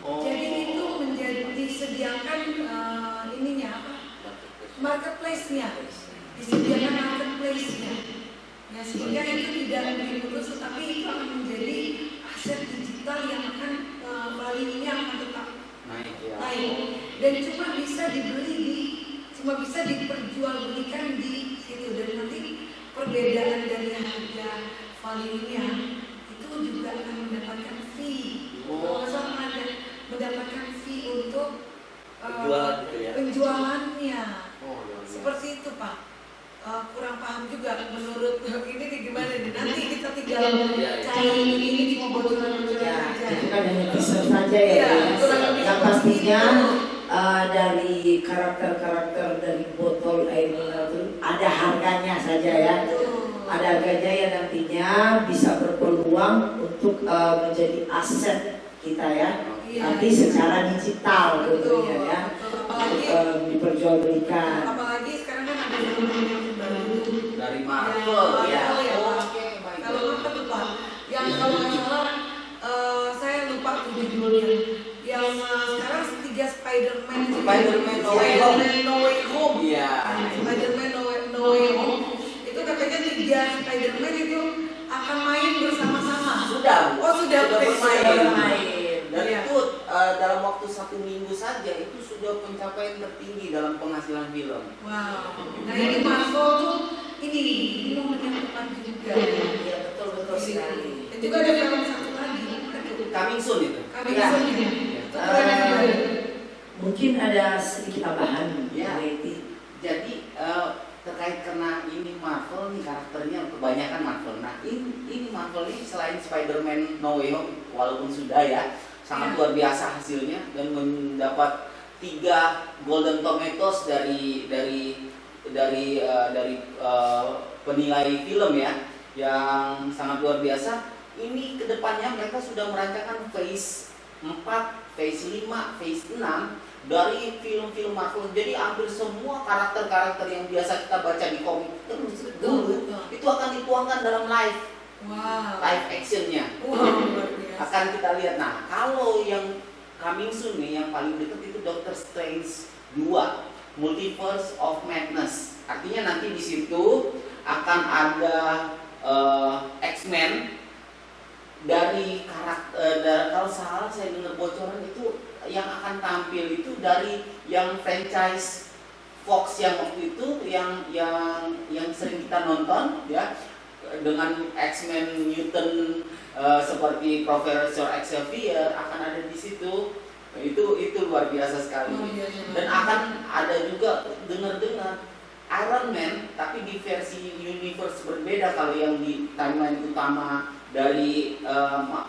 Jadi itu disediakan ininya apa? Marketplace-nya. Disediakan marketplace-nya. Ya, sehingga itu tidak diputus, tetapi itu akan menjadi aset digital yang akan value-nya akan tetap naik. Dan cuma bisa diperjualbelikan di situ, dan nanti perbedaan dari harga value-nya itu juga akan mendapatkan fee. Mendapatkan fee untuk penjualannya. seperti itu Pak. Kurang paham juga menurut ini nih gimana nih, nanti kita tinggal cari ini cuma bocoran-bocoran Ya, aja. itu kan hanya teaser saja ya. Iya, Ya. kurang lebih Yang seperti pastinya itu. dari karakter-karakter dari botol air mineral itu ada harganya saja ya. Betul. Ada harganya yang nantinya bisa berpeluang untuk menjadi aset kita ya. Iya. Nanti secara digital Betul, tentunya ya. betul. Untuk diperjualbelikan. Apalagi sekarang kan ada film yang baru Dari Marvel ya, ya. ya, Pak. Oke, baik. Kalau apa tuh Pak? Yang kalau nggak salah saya lupa tuh judulnya. Yang sekarang 3 Spider-Man. Spider-Man No Way Home. Spider-Man No Way Home. Iya. Spider-Man No Way Home. Itu katanya 3 Spider-Man itu akan main bersama-sama. Sudah. Oh sudah bermain. Dan Iya. itu dalam waktu 1 minggu saja itu sudah pencapaian tertinggi dalam penghasilan film. Wow. Nah ini Marvel tuh ini momen yang tepat juga. Ya betul-betul sekali. Dan juga ada film satu lagi. Aduh. Coming soon itu. Kami Ya. ya. Itu keren juga. Mungkin ada sedikit tambahan Ya. Leti. Jadi terkait karena ini Marvel nih karakternya kebanyakan Marvel. Nah ini Marvel ini selain Spider-Man No Way Home walaupun sudah ya sangat Ya. luar biasa hasilnya dan mendapat 3 Golden Tomatoes dari penilai film ya yang sangat luar biasa. Ini kedepannya mereka sudah merancangkan phase 4, phase 5, phase 6 dari film-film Marvel. Jadi hampir semua karakter-karakter yang biasa kita baca di komik dulu Betul. itu akan dituangkan dalam live Wow. actionnya. Wow, luar biasa. Akan kita lihat. Nah, kalau yang coming soon nih yang paling dekat itu Doctor Strange 2 Multiverse of Madness. Artinya nanti di situ akan ada X-Men dari karakter kalau salah saya dengar bocoran itu yang akan tampil itu dari yang franchise Fox yang waktu itu yang sering kita nonton ya dengan X-Men Mutant seperti Profesor Xavier akan ada di situ. Itu luar biasa sekali. Luar biasa. Dan akan ada juga dengar-dengar Iron Man tapi di versi universe berbeda. Kalau yang di timeline utama dari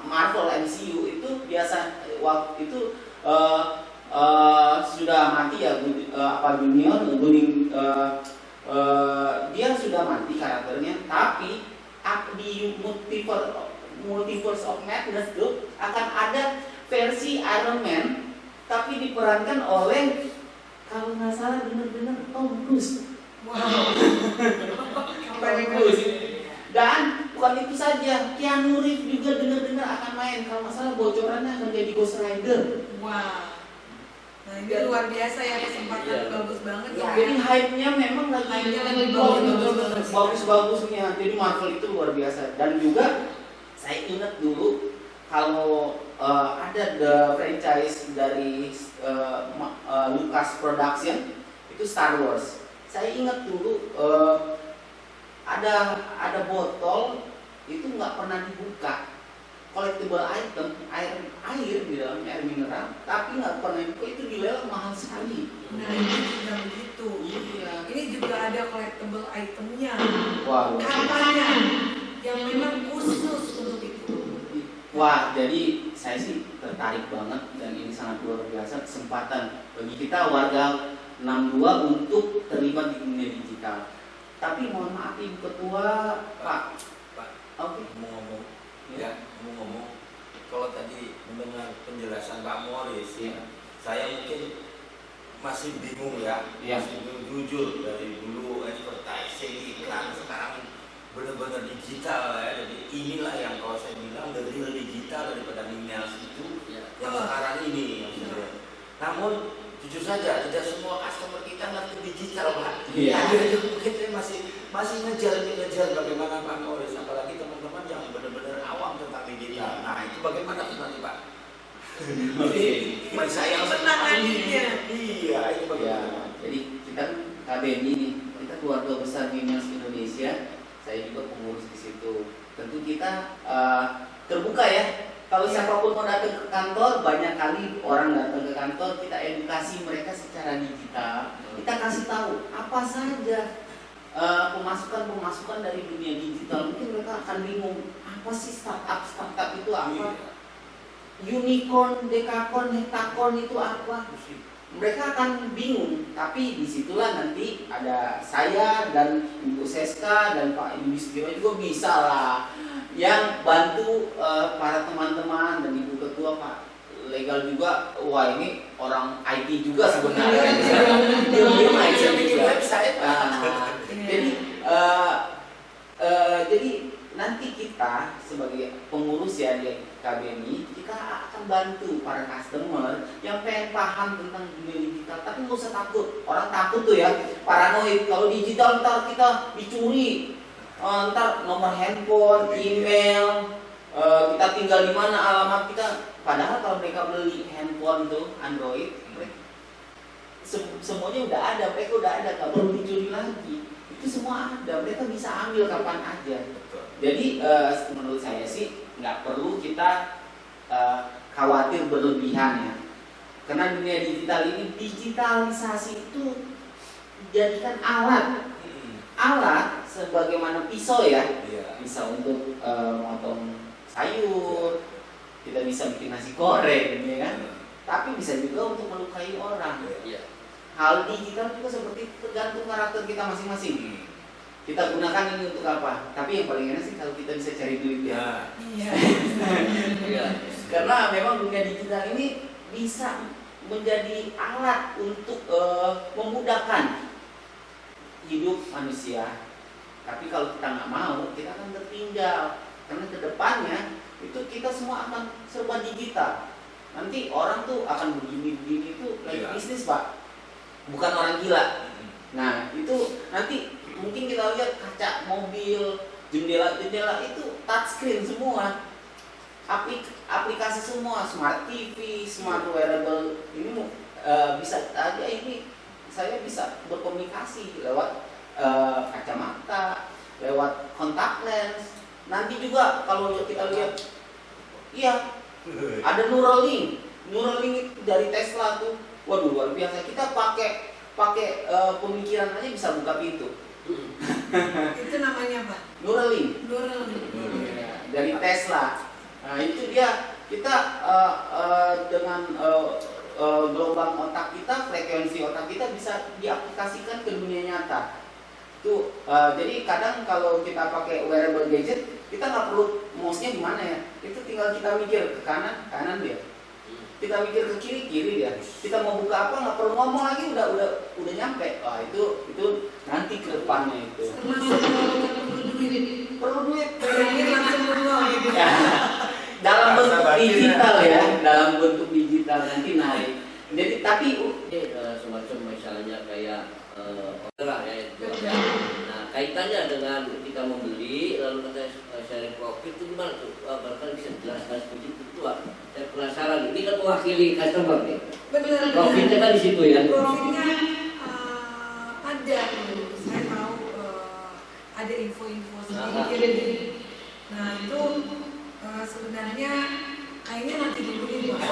Marvel MCU itu biasa waktu itu sudah mati ya Junior dia sudah mati karakternya, tapi di Multiverse of Madness itu akan ada versi Iron Man tapi diperankan oleh kalau nggak salah benar-benar Tom Cruise. Wow. Tom Cruise. Dan bukan itu saja, Keanu Reeves juga dengar-dengar akan main. Kalau nggak salah bocorannya akan jadi Ghost Rider. Wow. Nah ini luar biasa ya, kesempatan Iya. bagus banget Ya. Jadi hype-nya memang Hype-nya lagi bagus-bagusnya. Jadi Marvel itu luar biasa. Dan juga saya ingat dulu kalau ada the franchise dari Lucas Production itu Star Wars. Saya ingat dulu ada botol itu nggak pernah dibuka, collectible item air di dalam air mineral, tapi nggak pernah dibuka, itu dilelang mahal sekali. Nah ini juga begitu. Iya. Ini juga ada collectible itemnya, Wah. kapannya yang memang khusus untuk itu. Wah, jadi saya sih tertarik banget dan ini sangat luar biasa kesempatan bagi kita warga 62 untuk terlibat di dunia digital. Tapi mohon maaf Ibu Ketua, Pak. Oke. Ngomong-ngomong, kalau tadi mendengar penjelasan Pak Morris, Iya. saya mungkin masih bingung ya, Iya. masih bingung jujur dari dulu advertising iklan sekarang benar-benar digital ya. Jadi inilah yang kalau saya bilang the real digital daripada emails itu yang sekarang ini yang sebenarnya. Namun jujur saja tidak semua customer kita ngerti digital Pak. Iya. Jadi mungkin saya masih ngejar bagaimana Pak Morris, apalagi teman-teman yang benar-benar awam tentang digital. Nah itu bagaimana nanti Pak? Oke. Saya Menanganinya. Iya, itu Ya, bagaimana? jadi kita KBNI nih, kita keluarga besar Emails Indonesia. Saya juga pengurus di situ. Tentu kita terbuka ya Kalau siapapun mau datang ke kantor, banyak kali orang datang ke kantor, kita edukasi mereka secara digital. Kita kasih tahu apa saja pemasukan dari dunia digital. Mungkin mereka akan bingung, apa sih startup itu apa? Unicorn, dekakorn, hektakorn itu apa? Mereka akan bingung. Tapi disitulah nanti ada saya dan Ibu Seska dan Pak Yudhistiro juga bisa lah yang bantu para teman-teman dan Ibu Ketua, Pak Legal juga. Wah, ini orang IT juga sebenarnya. Dia IT juga. Jadi nanti kita sebagai pengurus ya di KBMI, kita akan bantu para customer yang pengen paham tentang dunia digital. Tapi nggak usah takut. Orang takut tuh ya, paranoid. Kalau digital ntar kita dicuri, ntar nomor handphone, email, kita tinggal di mana, alamat kita. Padahal kalau mereka beli handphone tuh Android, semuanya udah ada, mereka udah ada, nggak perlu dicuri lagi. Itu semua ada, mereka bisa ambil kapan aja. Jadi menurut saya sih nggak perlu kita khawatir berlebihan ya. Karena dunia digital ini, digitalisasi itu dijadikan alat sebagaimana pisau ya, bisa untuk motong sayur, kita bisa bikin nasi goreng, ya kan? Tapi bisa juga untuk melukai orang. Hal digital juga seperti tergantung karakter kita masing-masing. Kita gunakan ini untuk apa? Tapi yang paling enak sih kalau kita bisa cari duit ya. Karena memang dunia digital ini bisa menjadi alat untuk memudahkan hidup manusia. Tapi kalau kita nggak mau, kita akan tertinggal. Karena kedepannya itu kita semua akan serba digital. Nanti orang tuh akan begini-begini itu lagi bisnis, Pak. Bukan orang gila. Nah, itu nanti mungkin kita lihat kaca mobil, jendela-jendela itu touchscreen semua. Aplikasi semua, smart TV, smart wearable. Ini bisa aja ini saya bisa berkomunikasi lewat kacamata, lewat kontak lens. Nanti juga kalau kita lihat, iya ada Neuralink dari Tesla tuh, waduh luar biasa. Kita pakai pemikiran aja bisa buka pintu. Itu namanya apa? Neuralink. Dari Tesla. Nah itu dia, kita dengan gelombang otak kita, frekuensi otak kita bisa diaplikasikan ke dunia nyata. Tuh, jadi kadang kalau kita pakai wearable gadget, kita nggak perlu mouse-nya di mana ya. Itu tinggal kita mikir ke kanan dia. Kita mikir ke kiri dia. Kita mau buka apa nggak perlu ngomong lagi, udah nyampe. Wah itu nanti ke depannya itu. Perlu duit. Dalam bentuk digital ya, dalam bentuk digital nanti naik. Jadi tapi semacam misalnya kayak orderan ya itu. Nah kaitannya dengan kita membeli lalu kita sharing profit itu gimana tuh? Barangkali bisa jelaskan seperti itu tuh. Saya penasaran. Ini kan mewakili customer nih. Benar. Profitnya kan di situ ya. Profitnya ada. Saya tahu ada info-info sedikit. Nah itu sebenarnya kayaknya nanti dulu nih Pak.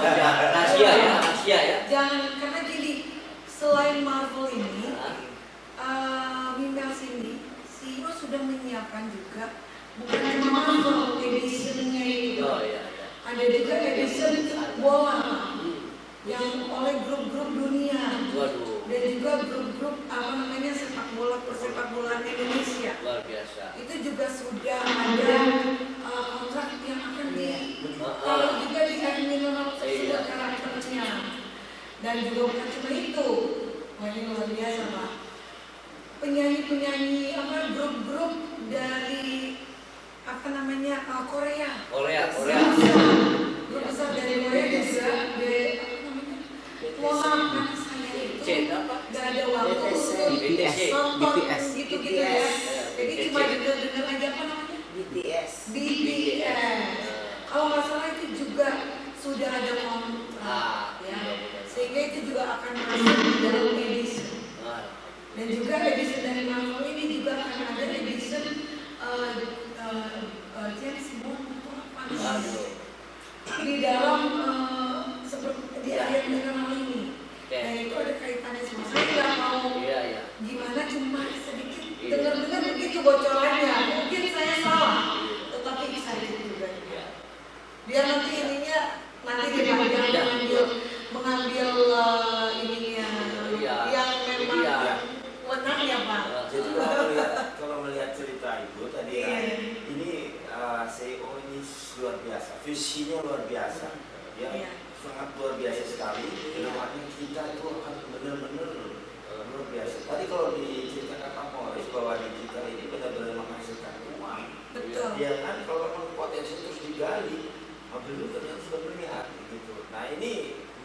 Rahasia ya. Jangan, karena gini, selain Marvel ini, Mimels ini, CEO sudah menyiapkan juga bukan cuma Marvel editionnya itu. Ada juga edition bola yang oleh grup-grup dunia. Dan juga grup-grup sepak bola Indonesia. Luar biasa. Itu juga sudah ada kontrak yang akan kalau juga di minimal tersebut karakternya. Dan juga bukan cuma itu, wah ini luar biasa Pak. Penyanyi grup-grup dari Korea. Grup besar dari Korea juga ponakan saya itu gak ada waktu untuk nonton gitu ya. Jadi cuma denger aja apa namanya? BTS. Kalau nggak salah itu juga sudah ada kontrak ya. Sehingga itu juga akan masuk dalam edition. Dan juga edition dari Marvel ini juga akan ada edition James Bond itu apa? begitu bocorannya. Mungkin saya salah, tetapi excited juga. Biar nanti ininya nanti dia mengambil ininya yang memang menang ya Pak. Jadi kalau melihat cerita itu tadi ini CEO ini luar biasa, visinya luar biasa, ya sangat luar biasa sekali. Kedepannya kita itu akan benar-benar luar biasa. Tadi kalau diceritakan Pak Morris bahwa digital ini benar-benar menghasilkan uang. Betul. Ya kan kalau memang potensi terus digali, dulu ternyata sudah melihat gitu. Nah ini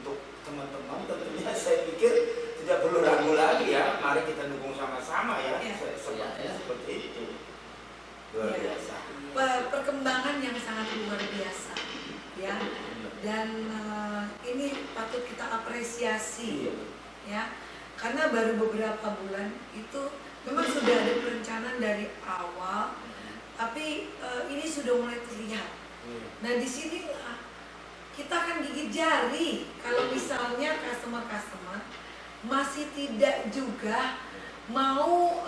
untuk teman-teman tentunya saya pikir tidak perlu ragu lagi ya. Mari kita dukung sama-sama ya. Seperti itu. Luar biasa. Perkembangan yang sangat luar biasa, ya. Dan ini patut kita apresiasi, ya. Karena baru beberapa bulan itu memang sudah ada perencanaan dari awal, tapi ini sudah mulai terlihat. Nah di sini kita akan gigit jari kalau misalnya customer masih tidak juga mau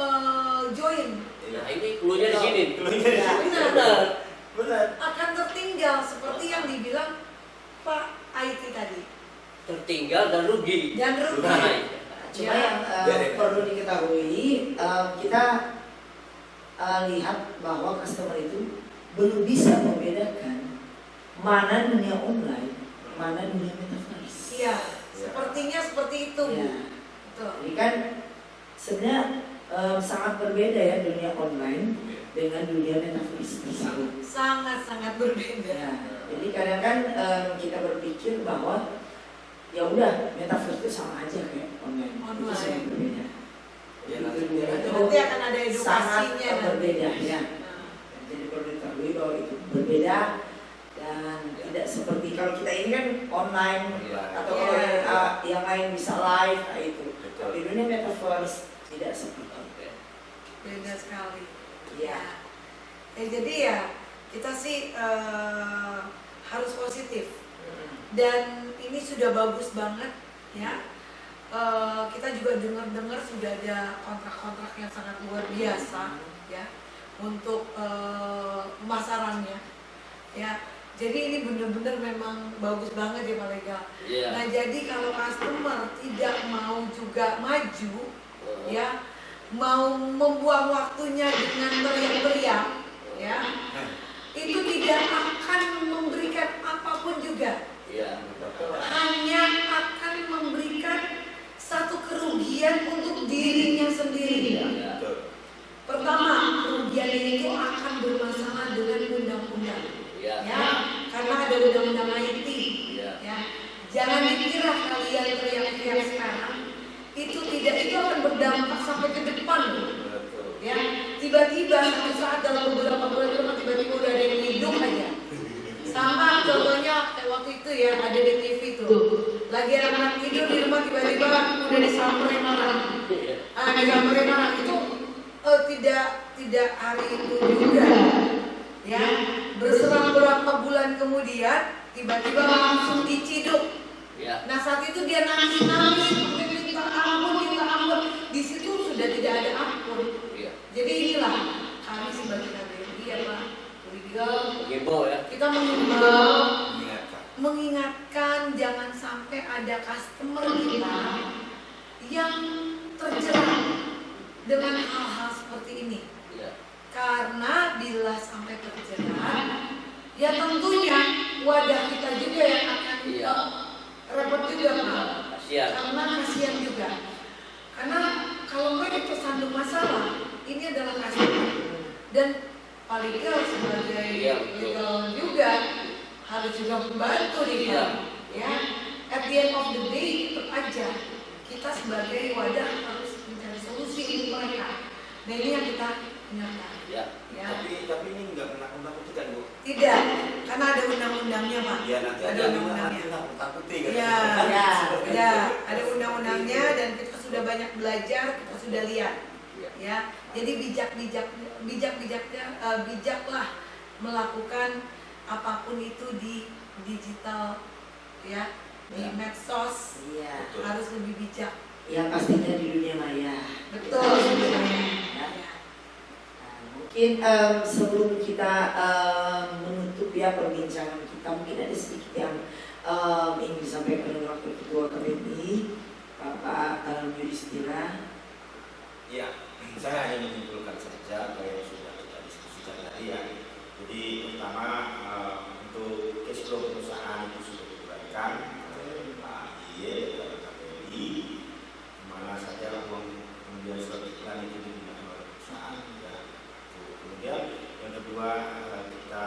join. Nah ini cluenya di sini. Benar. Akan tertinggal seperti yang dibilang Pak IT tadi. Tertinggal dan rugi. Cuma yang perlu diketahui, kita lihat bahwa customer itu belum bisa membedakan mana dunia online, mana dunia metaverse. Iya, sepertinya seperti itu. Ya. Betul. Ini kan sebenarnya sangat berbeda ya dunia online dengan dunia metaverse tersebut. Sangat berbeda. Ya. Jadi kadang kan kita berpikir bahwa ya udah metaverse itu sama aja kayak online. Itu sangat berbeda. Ya, nanti akan ada edukasinya. Sangat berbeda ya. Jadi perlu diketahui bahwa itu berbeda dan tidak seperti kalau kita ini kan online atau kalau yang lain bisa live itu. Tapi dunia metaverse tidak seperti itu. Beda sekali. Ya. Jadi ya kita sih harus positif. Dan ini sudah bagus banget ya. Kita juga dengar sudah ada kontrak-kontrak yang sangat luar biasa ya untuk pemasarannya ya. Jadi ini benar-benar memang bagus banget ya Pak Legal. Nah jadi kalau customer tidak mau juga maju ya, mau membuang waktunya dengan teriak-teriak ya, itu tidak akan memberikan apapun juga. Hanya akan memberikan satu kerugian untuk dirinya sendiri. Pertama, kerugian itu akan bermasalah dengan undang-undang. Ya, karena ada undang-undang IT. Ya, jangan dikira kalian teriak-teriak sekarang itu akan berdampak sampai ke depan. Ya, tiba-tiba satu saat dalam beberapa bulan tiba-tiba udah ada yang hidup aja. Sama contohnya waktu itu ya ada di TV tuh, lagi anak tidur di rumah tiba-tiba udah disamperin orang. Disamperin orang itu tidak hari itu juga. Ya, berselang beberapa bulan kemudian tiba-tiba langsung diciduk. Nah saat itu dia nangis minta ampun. Di situ sudah tidak ada ampun. Jadi inilah kami sebagai KBRI ya Pak, kita mengingatkan jangan sampai ada customer kita yang terjerat dengan hal-hal seperti ini. Karena bila sampai terjerat, ya tentunya wadah kita juga yang akan repot juga Pak. Karena kasihan juga. Karena kalau mereka tersandung masalah, ini adalah customer. Dan Pak Legal sebagai legal juga harus juga membantu nih Pak. Ya, at the end of the day tetap aja kita sebagai wadah harus mencari solusi untuk mereka. Nah ini yang kita ingatkan. Ya. Tapi ini nggak pernah takut-takutan Bu. Tidak, karena ada undang-undangnya Pak. Iya nanti ada undang-undangnya. Takut-takuti kan. Ya, ada undang-undangnya dan kita sudah banyak belajar, kita sudah lihat. Ya, jadi bijaklah melakukan apapun itu di digital ya, di medsos harus lebih bijak. Yang pastinya di dunia maya. Betul. Mungkin sebelum kita menutup ya perbincangan kita, mungkin ada sedikit yang ingin disampaikan oleh Wakil Ketua KBMI, Bapak Yudhistira. Ya, saya hanya menyimpulkan saja apa yang sudah kita diskusikan tadi ya. Jadi pertama untuk cash flow perusahaan itu sudah diberikan oleh Pak IE dari KPI, mana saja uang kemudian surat iklan itu digunakan oleh perusahaan. Ya. Kemudian yang kedua kita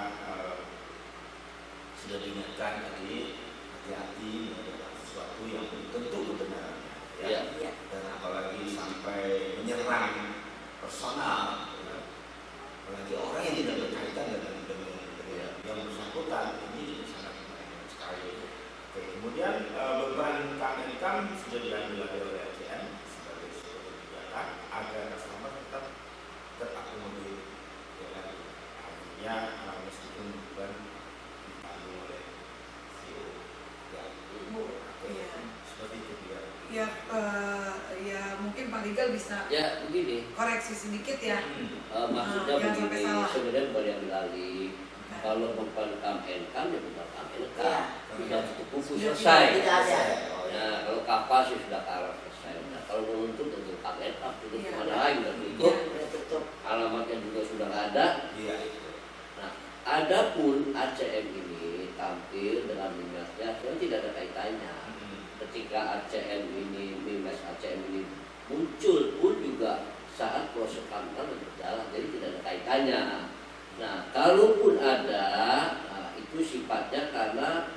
sudah diingatkan tadi hati-hati menghadapi sesuatu yang belum tentu kebenarannya. Ya. Ya. Dan apalagi sampai menyerang personal, ya. Apalagi orang yang tidak berkaitan dengan yang bersangkutan, ini sangat berbahaya sekali. Oke, kemudian beban Kemenkam sudah diambil oleh ACM sebagai sebuah kebijakan agar customer tetap terakomodir, ya kan? Artinya meskipun beban ditanggung oleh CEO, ya. Iya. Seperti itu dia. Ya, ya mungkin Pak Rigal bisa Ya begini, koreksi sedikit ya. maksudnya jangan sampai begini, salah. sebenarnya bukan yang alih. Kalau beban Kemenkam ya beban Kemenkam, Ya. sudah tutup buku Sudah selesai. tidak ada. Nah, kalau kapal sih sudah kalah selesai. Nah, kalau menuntut tentu Kemenkam itu Iya. kemana lagi udah Iya. tutup, Udah tutup. alamatnya juga sudah nggak ada. Iya. Nah, adapun ACM ini tampil dengan minusnya, sebenarnya tidak ada kaitannya. Ketika ACM ini, minus ACM ini muncul pun juga saat proses Kemenkam berjalan, jadi tidak ada kaitannya. Nah, kalaupun ada, itu sifatnya karena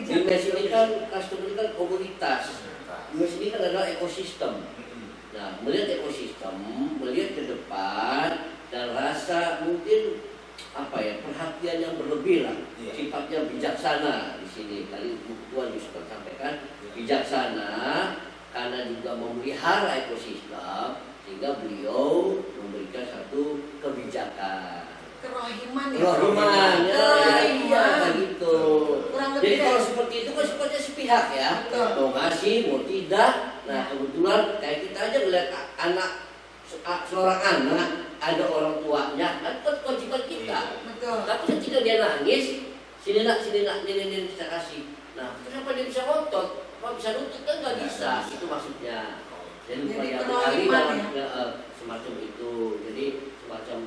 BIMES ini kan customer ini kan komunitas. BIMES ini kan adalah ekosistem. Nah, melihat ekosistem, melihat ke depan dan rasa mungkin apa ya, perhatian yang berlebih lah, Iya. sifatnya bijaksana di sini. Tadi Bu Ketua juga sampaikan bijaksana karena juga memelihara ekosistem, sehingga beliau memberikan satu kebijakan. Kerohiman ya. Kerohiman, ya, Kerohiman. gitu. Kurang lebih Jadi ya. kalau seperti itu kan sifatnya sepihak ya. Betul. Mau ngasih, mau tidak. Nah, kebetulan kayak kita aja melihat anak seorang anak ada orang tuanya, kan itu kewajiban kita. Betul. Tapi ketika dia nangis, sini nak, ini saya kasih. Nah, kenapa dia bisa ngotot? Apa bisa nutut kan nggak bisa? Itu maksudnya. Jadi Jadi berkali-kali kerohiman semacam itu. Jadi semacam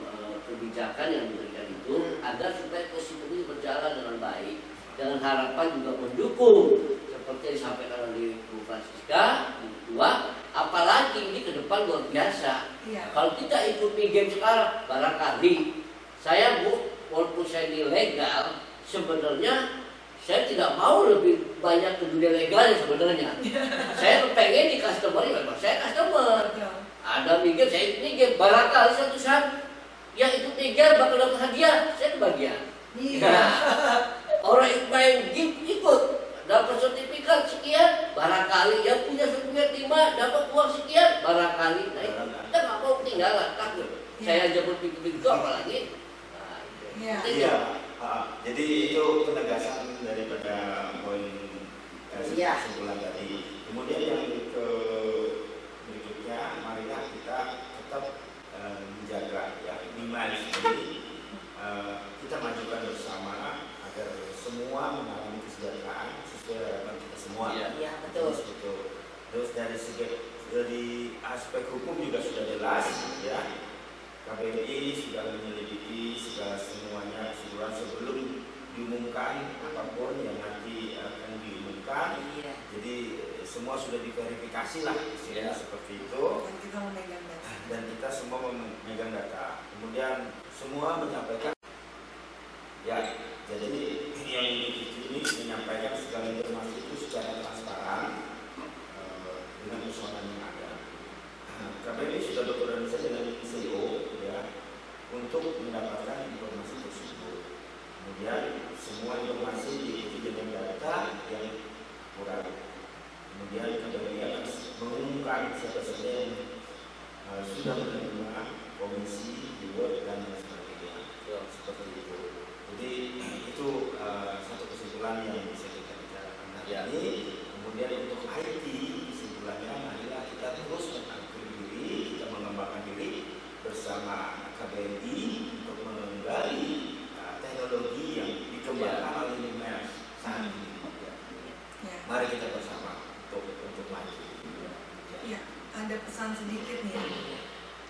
kebijakan yang diberikan itu agar supaya ekosistem ini berjalan dengan baik, dengan harapan juga mendukung seperti yang disampaikan oleh Bu Francisca, Bu Ketua. Apalagi ini ke depan luar biasa. Iya. Kalau kita ikut game sekarang, barangkali saya Bu, walaupun saya ini legal, sebenarnya saya tidak mau lebih banyak ke dunia legalnya sebenarnya. Saya pengen di customer, memang saya customer. Betul. Ada game, saya ikut game. Barangkali satu saat yang ikut game bakal dapat hadiah, saya kebagian. Iya. Orang yang main game ikut dapat sertifikat sekian, barangkali yang punya sertifikat 5 dapat uang sekian, barangkali. Nah, itu kita nggak mau ketinggalan, takut. Saya aja berpikir-pikir apalagi. Nah, itu. Iya. Itu Iya. Jadi itu penegasan daripada poin Iya. kesimpulan tadi. Kemudian yang ke berikutnya, marilah kita tetap menjaga ya minimal ini kita majukan bersama agar semua mengalami kesejahteraan sesuai harapan kita semua. Iya. Iya, betul. Terus dari aspek hukum juga sudah jelas ya. KBRI sudah menyelidiki segala semuanya keseluruhan sebelum diumumkan apapun yang nanti akan diumumkan. Iya. Jadi semua sudah diverifikasi lah istilahnya seperti itu. Dan kita memegang data. Dan kita semua memegang data. Kemudian semua menyampaikan ya. Jadi yang ini menyampaikan segala informasi itu secara transparan dengan persoalan yang ada. KBRI sudah berkoordinasi dengan CEO ya untuk mendapatkan informasi tersebut. Kemudian semua informasi diikuti dengan data yang kurang. Kemudian KBRI akan mengumumkan siapa saja yang sudah menerima komisi, reward dan lain sebagainya. Seperti itu. Jadi itu satu kesimpulan yang bisa kita bicarakan hari ini. Kemudian untuk IT kesimpulannya marilah kita terus mengangkat diri, kita mengembangkan diri bersama KBRI untuk menggali teknologi yang dikembangkan oleh Mimels saat ini. Ya. Mari kita bersama untuk maju. Ya, ada pesan sedikit nih.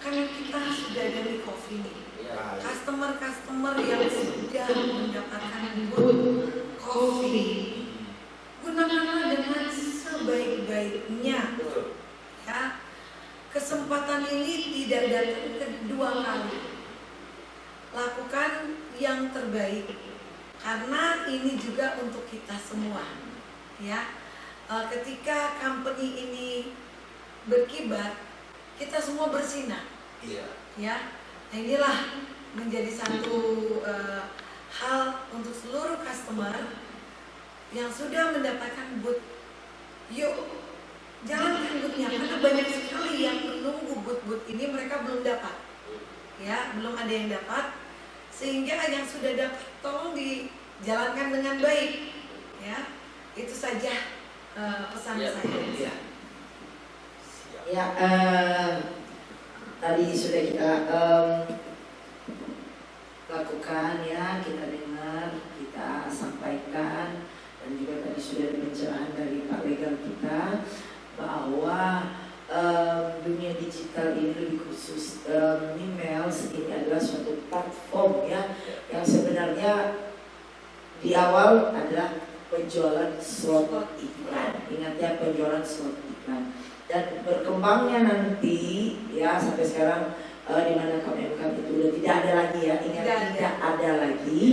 Karena kita sudah dari coffee nih. Ya. Customer yang sudah mendapatkan good coffee, gunakanlah dengan sebaik-baiknya. Betul. Ya, kesempatan ini tidak datang kedua kali. Lakukan yang terbaik, karena ini juga untuk kita semua. Ya, ketika company ini berkibar, kita semua bersinar. Iya. Ya, nah inilah menjadi satu hal untuk seluruh customer yang sudah mendapatkan boot. Yuk, jalankan bootnya, karena banyak sekali yang menunggu boot ini, mereka belum dapat. Ya, belum ada yang dapat, sehingga yang sudah dapat tolong dijalankan dengan baik. Ya, itu saja pesan Ya. saya. Iya. Ya, tadi sudah kita lakukan ya, kita dengar, kita sampaikan, dan juga tadi sudah ada pencerahan dari Pak Legal kita bahwa dunia digital ini lebih khusus Mimels ini adalah suatu platform ya, yang sebenarnya di awal adalah penjualan slot iklan. Ingat ya, penjualan slot iklan. Dan berkembangnya nanti ya sampai sekarang di mana KMK itu udah tidak ada lagi ya, ingat tidak ada lagi.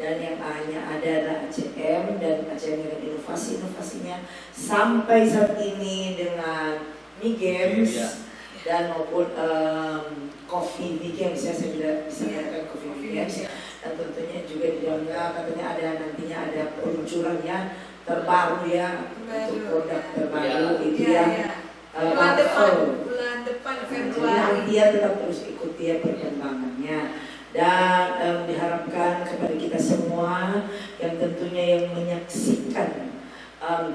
Dan yang hanya ada adalah ACM, dan ACM dengan inovasi-inovasinya sampai saat ini dengan Mi Games dan maupun Coffee Mi Games ya, saya tidak bisa katakan Coffee Mi Games. Dan tentunya juga di dalamnya katanya ada nantinya ada peluncurannya terbaru ya, untuk produk terbaru itu yang bulan depan Februari. nanti ya tetap terus ikuti ya perkembangannya. Dan diharapkan kepada kita semua yang tentunya yang menyaksikan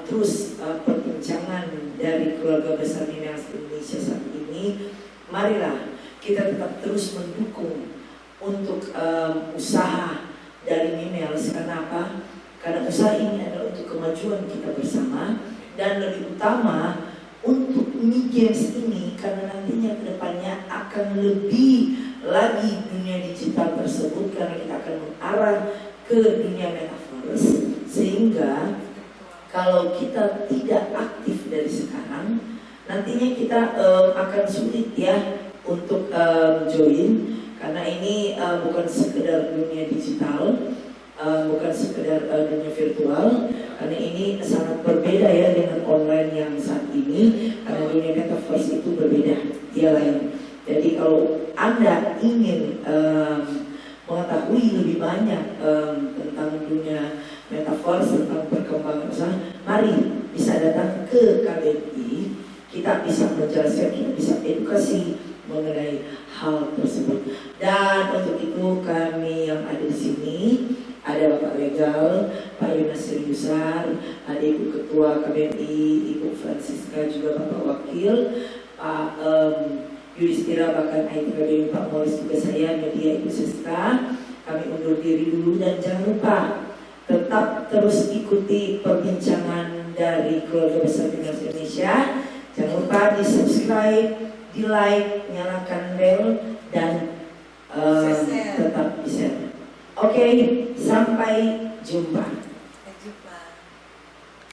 terus perbincangan dari keluarga besar Mimels Indonesia saat ini, marilah kita tetap terus mendukung untuk usaha dari Mimels. Karena apa? Karena usaha ini adalah untuk kemajuan kita bersama, dan lebih utama untuk Mi Games ini, karena nantinya kedepannya akan lebih lagi dunia digital tersebut, karena kita akan mengarah ke dunia metaverse. Sehingga kalau kita tidak aktif dari sekarang, nantinya kita akan sulit ya untuk join, karena ini bukan sekedar dunia digital, bukan sekedar dunia virtual, karena ini sangat berbeda ya dengan online yang saat ini. Karena dunia metaverse itu berbeda, dia lain. Jadi kalau Anda ingin mengetahui lebih banyak tentang dunia metaverse, tentang perkembangan usaha, mari bisa datang ke KBRI. Kita bisa menjelaskan, kita bisa edukasi mengenai hal tersebut. Dan untuk itu kami yang ada di sini, ada Bapak Legal, Pak Yunasir Yusar, ada Ibu Ketua KBRI, Ibu Francisca, juga Bapak Wakil, Pak Yudhistira, bahkan ITKBRI, Pak Morris, juga saya, media Ibu Siska. Kami undur diri dulu, dan jangan lupa tetap terus ikuti perbincangan dari keluarga besar Mimels Indonesia. Jangan lupa di subscribe, di like, nyalakan bell, dan tetap di share. Oke, sampai jumpa. Sampai jumpa.